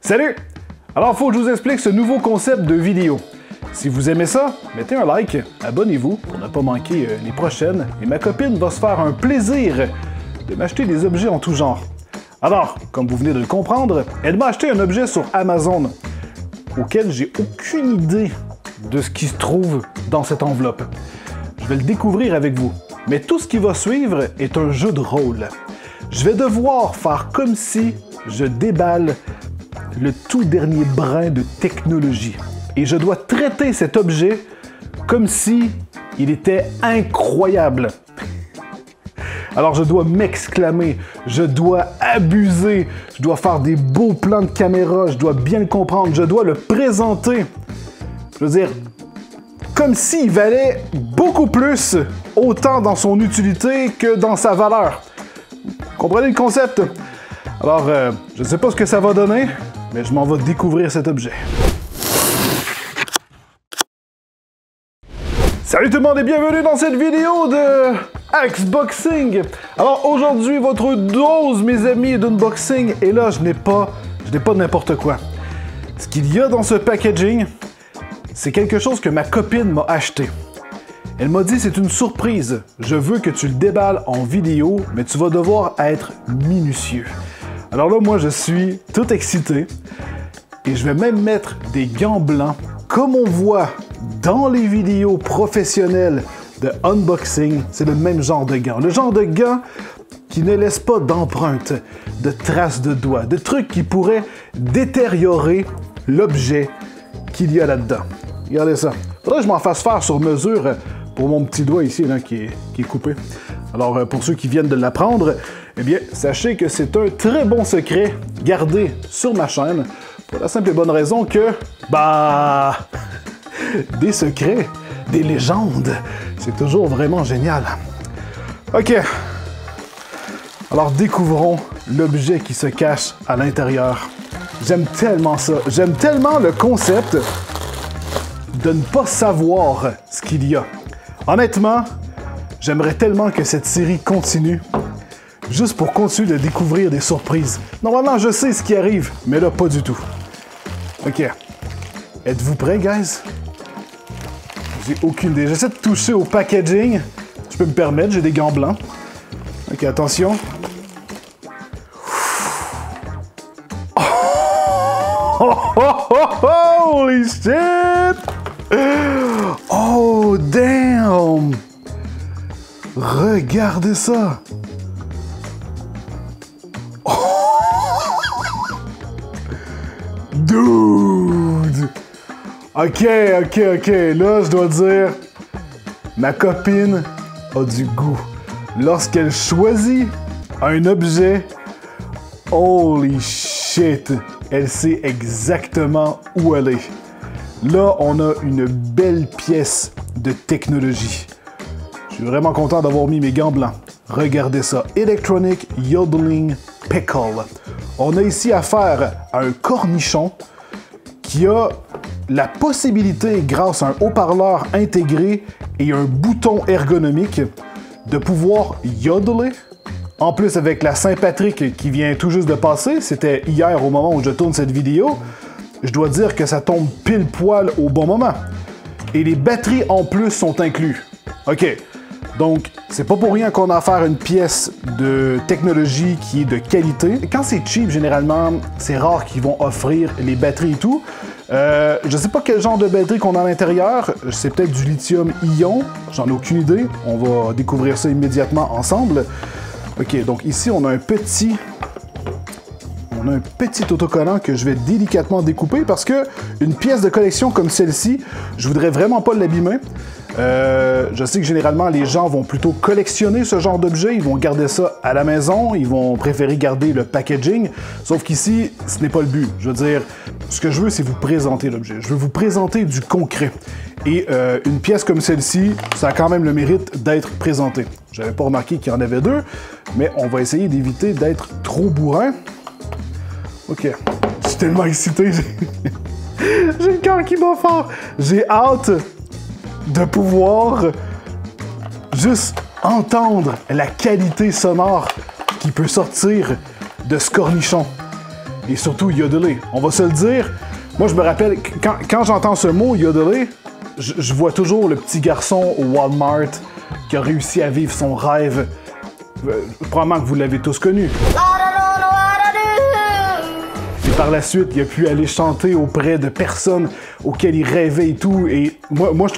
Salut! Alors, faut que je vous explique ce nouveau concept de vidéo. Si vous aimez ça, mettez un like, abonnez-vous pour ne pas manquer les prochaines, et ma copine va se faire un plaisir de m'acheter des objets en tout genre. Alors, comme vous venez de le comprendre, elle m'a acheté un objet sur Amazon, auquel j'ai aucune idée de ce qui se trouve dans cette enveloppe. Je vais le découvrir avec vous, mais tout ce qui va suivre est un jeu de rôle. Je vais devoir faire comme si je déballe le tout dernier brin de technologie. Et je dois traiter cet objet comme si il était incroyable. Alors je dois m'exclamer, je dois abuser, je dois faire des beaux plans de caméra, je dois bien le comprendre, je dois le présenter. Je veux dire, comme s'il valait beaucoup plus, autant dans son utilité que dans sa valeur. Comprenez le concept? Alors, je ne sais pas ce que ça va donner, mais je m'en vais découvrir cet objet. Salut tout le monde et bienvenue dans cette vidéo de Xboxing. Alors aujourd'hui, votre dose, mes amis, d'unboxing. Et là, je n'ai pas n'importe quoi. Ce qu'il y a dans ce packaging, c'est quelque chose que ma copine m'a acheté. Elle m'a dit c'est une surprise. Je veux que tu le déballes en vidéo, mais tu vas devoir être minutieux. Alors là, moi, je suis tout excité. Et je vais même mettre des gants blancs, comme on voit dans les vidéos professionnelles de unboxing. C'est le même genre de gants. Le genre de gants qui ne laisse pas d'empreintes, de traces de doigts, de trucs qui pourraient détériorer l'objet qu'il y a là-dedans. Regardez ça. Faudrait que je m'en fasse faire sur mesure pour mon petit doigt ici, là, qui est coupé. Alors, pour ceux qui viennent de l'apprendre, eh bien, sachez que c'est un très bon secret gardé sur ma chaîne pour la simple et bonne raison que, des secrets, des légendes, c'est toujours vraiment génial. OK. Alors, découvrons l'objet qui se cache à l'intérieur. J'aime tellement ça. J'aime tellement le concept de ne pas savoir ce qu'il y a. Honnêtement, j'aimerais tellement que cette série continue, juste pour continuer de découvrir des surprises. Normalement, je sais ce qui arrive, mais là, pas du tout. OK. Êtes-vous prêts, guys? J'ai aucune idée. J'essaie de toucher au packaging. Je peux me permettre, j'ai des gants blancs. OK, attention. Holy shit! Oh, damn! Regardez ça! Oh! Dude! OK. Là, je dois dire, ma copine a du goût. Lorsqu'elle choisit un objet, holy shit! Elle sait exactement où aller. Là, on a une belle pièce de technologie. Je suis vraiment content d'avoir mis mes gants blancs. Regardez ça. Electronic Yodeling Pickle. On a ici affaire à un cornichon qui a la possibilité, grâce à un haut-parleur intégré et un bouton ergonomique, de pouvoir yodeler. En plus, avec la Saint-Patrick qui vient tout juste de passer, c'était hier au moment où je tourne cette vidéo, je dois dire que ça tombe pile poil au bon moment. Et les batteries en plus sont inclus. OK. Donc, c'est pas pour rien qu'on a affaire à une pièce de technologie qui est de qualité. Quand c'est cheap, généralement, c'est rare qu'ils vont offrir les batteries et tout. Je sais pas quel genre de batterie qu'on a à l'intérieur. C'est peut-être du lithium-ion. J'en ai aucune idée. On va découvrir ça immédiatement ensemble. OK, donc ici, on a un petit autocollant que je vais délicatement découper parce que une pièce de collection comme celle-ci, je voudrais vraiment pas l'abîmer. Je sais que généralement, les gens vont plutôt collectionner ce genre d'objet. Ils vont garder ça à la maison. Ils vont préférer garder le packaging. Sauf qu'ici, ce n'est pas le but. Je veux dire, ce que je veux, c'est vous présenter l'objet. Je veux vous présenter du concret. Et une pièce comme celle-ci, ça a quand même le mérite d'être présentée. J'avais pas remarqué qu'il y en avait deux, mais on va essayer d'éviter d'être trop bourrin. OK. Je suis tellement excité. J'ai le cœur qui bat fort. J'ai hâte de pouvoir juste entendre la qualité sonore qui peut sortir de ce cornichon. et surtout yodeler. On va se le dire, moi je me rappelle, quand j'entends ce mot yodeler, je vois toujours le petit garçon au Walmart qui a réussi à vivre son rêve. Probablement que vous l'avez tous connu. Et par la suite, il a pu aller chanter auprès de personnes auxquelles il rêvait et tout. Et moi je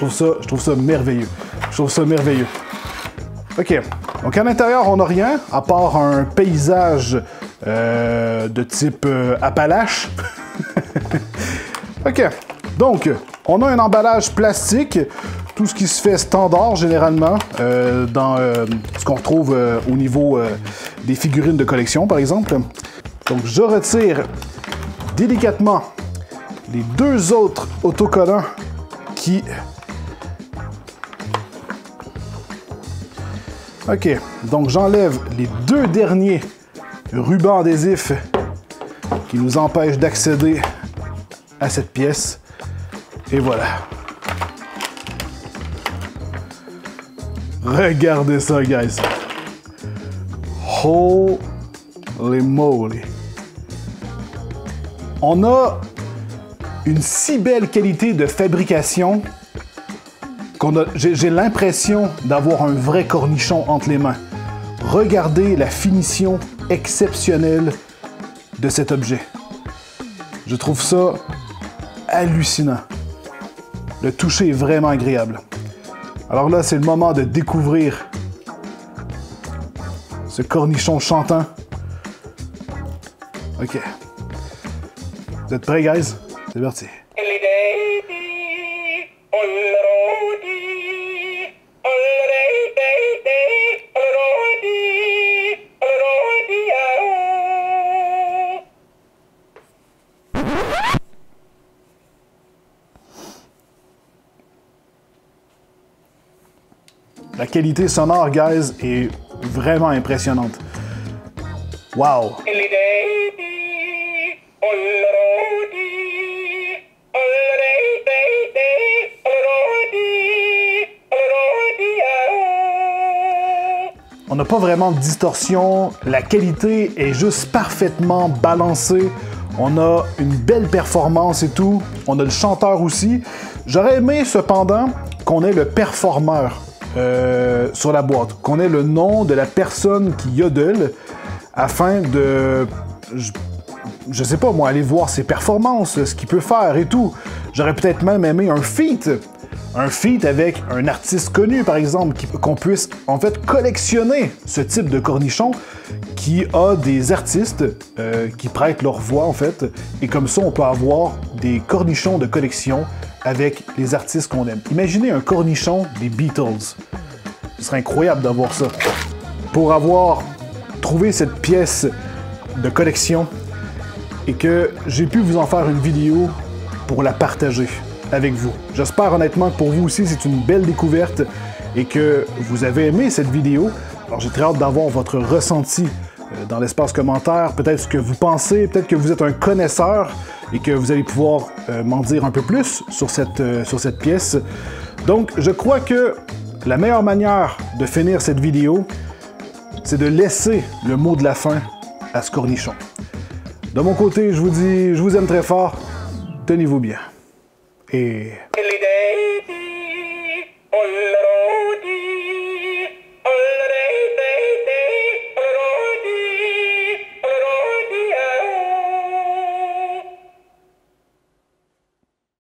trouve ça merveilleux. Je trouve ça merveilleux. OK. Donc à l'intérieur, on n'a rien, à part un paysage de type Appalache. OK. Donc, on a un emballage plastique, tout ce qui se fait standard généralement dans ce qu'on retrouve au niveau des figurines de collection, par exemple. Donc, je retire délicatement les deux autres autocollants qui... OK, donc j'enlève les deux derniers rubans adhésifs qui nous empêchent d'accéder à cette pièce. Et voilà. Regardez ça, guys. Holy moly. On a une si belle qualité de fabrication j'ai l'impression d'avoir un vrai cornichon entre les mains. Regardez la finition exceptionnelle de cet objet. Je trouve ça hallucinant. Le toucher est vraiment agréable. Alors là, c'est le moment de découvrir ce cornichon chantant. OK. Vous êtes prêts, guys? C'est parti. La qualité sonore, guys, est vraiment impressionnante. Wow! On n'a pas vraiment de distorsion, la qualité est juste parfaitement balancée. On a une belle performance et tout. On a le chanteur aussi. J'aurais aimé cependant qu'on ait le performeur sur la boîte, qu'on ait le nom de la personne qui yodel afin de, je sais pas moi, aller voir ses performances, ce qu'il peut faire et tout. J'aurais peut-être même aimé un feat avec un artiste connu par exemple, qu'on puisse en fait collectionner ce type de cornichon qui a des artistes qui prêtent leur voix en fait, et comme ça on peut avoir des cornichons de collection avec les artistes qu'on aime. Imaginez un cornichon des Beatles. Ce serait incroyable d'avoir ça. Pour avoir trouvé cette pièce de collection et que j'ai pu vous en faire une vidéo pour la partager avec vous. J'espère honnêtement que pour vous aussi c'est une belle découverte et que vous avez aimé cette vidéo. Alors j'ai très hâte d'avoir votre ressenti dans l'espace commentaire, peut-être ce que vous pensez, peut-être que vous êtes un connaisseur et que vous allez pouvoir m'en dire un peu plus sur cette pièce. Donc, je crois que la meilleure manière de finir cette vidéo, c'est de laisser le mot de la fin à ce cornichon. De mon côté, je vous dis, je vous aime très fort, tenez-vous bien. Et